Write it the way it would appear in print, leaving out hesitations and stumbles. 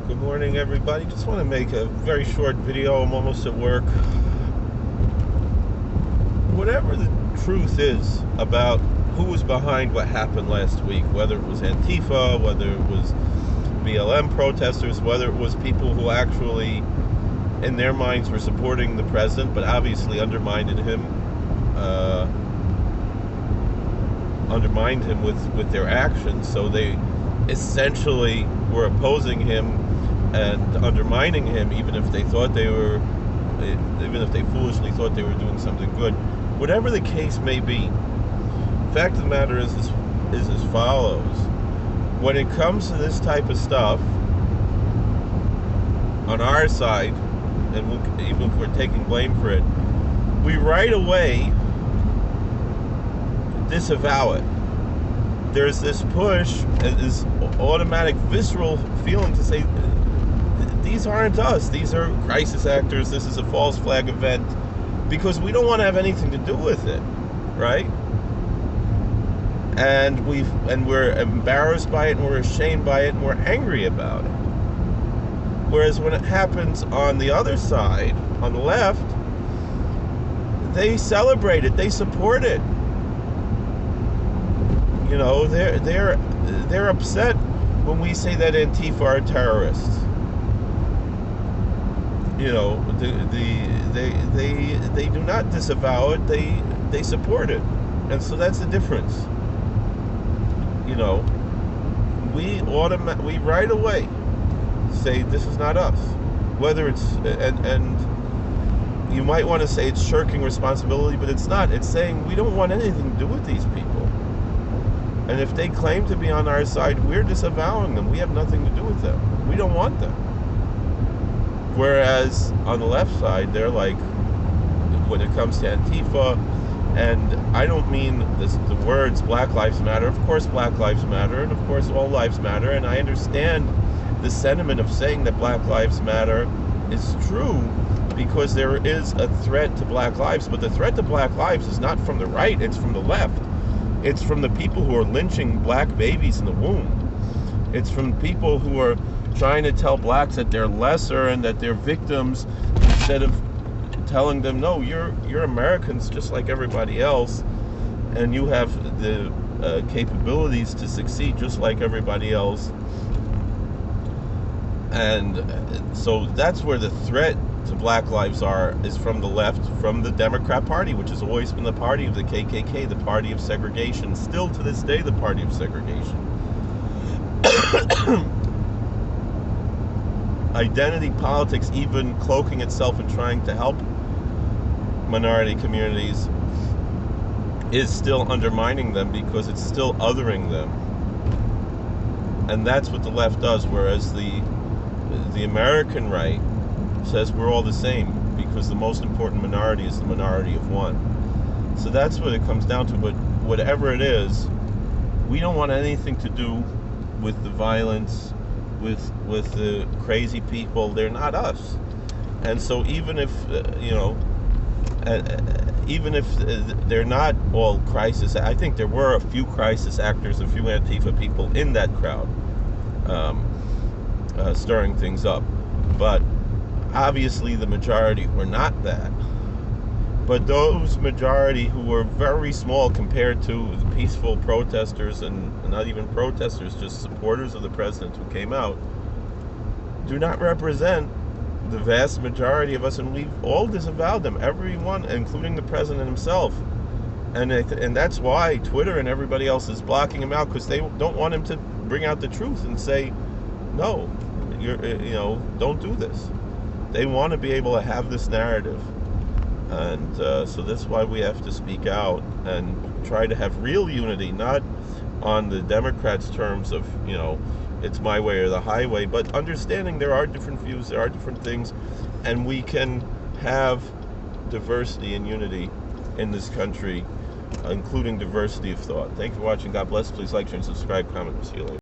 Good morning, everybody. Just want to make a very short video. I'm almost at work. Whatever the truth is about who was behind what happened last week, whether it was Antifa, whether it was BLM protesters, whether it was people who actually, in their minds, were supporting the president, but obviously undermined him with their actions. So they essentially were opposing him and undermining him, even if they foolishly thought they were doing something good. Whatever the case may be, the fact of the matter is as follows. When it comes to this type of stuff, on our side, and even if we're taking blame for it, we right away disavow it. There's this push, this automatic, visceral feeling to say, these aren't us. These are crisis actors. This is a false flag event, because we don't want to have anything to do with it, right? And we're embarrassed by it, and we're ashamed by it, and we're angry about it. Whereas when it happens on the other side, on the left, they celebrate it. They support it. You know, they're upset when we say that Antifa are terrorists. You know, they do not disavow it. They support it, and so that's the difference. You know, we right away say this is not us. Whether it's and you might want to say it's shirking responsibility, but it's not. It's saying we don't want anything to do with these people. And if they claim to be on our side, we're disavowing them. We have nothing to do with them. We don't want them. Whereas on the left side, they're like, when it comes to Antifa, and I don't mean the words Black Lives Matter. Of course Black Lives Matter, and of course all lives matter, and I understand the sentiment of saying that Black Lives Matter is true, because there is a threat to Black lives, but the threat to Black lives is not from the right, it's from the left. It's from the people who are lynching black babies in the womb. It's from people who are trying to tell blacks that they're lesser and that they're victims, instead of telling them, no, you're Americans just like everybody else, and you have the capabilities to succeed just like everybody else. And so that's where the threat to Black lives is from the left, from the Democrat Party, which has always been the party of the KKK, the party of segregation, still to this day the party of segregation. Identity politics, even cloaking itself and trying to help minority communities, is still undermining them, because it's still othering them. And that's what the left does, whereas the American right says we're all the same, because the most important minority is the minority of one. So that's what it comes down to. But whatever it is, we don't want anything to do with the violence, with the crazy people. They're not us. And so even if even if they're not all crisis, I think there were a few crisis actors, a few Antifa people in that crowd, stirring things up. But obviously the majority were not that. But those majority who were very small compared to the peaceful protesters, and not even protesters, just supporters of the president who came out, do not represent the vast majority of us, and we've all disavowed them, everyone, including the president himself. And that's why Twitter and everybody else is blocking him out, because they don't want him to bring out the truth and say, no, don't do this. They want to be able to have this narrative. And so that's why we have to speak out and try to have real unity, not on the Democrats' terms of, it's my way or the highway, but understanding there are different views, there are different things, and we can have diversity and unity in this country, including diversity of thought. Thank you for watching. God bless. Please like, share, and subscribe, comment. We'll see you later.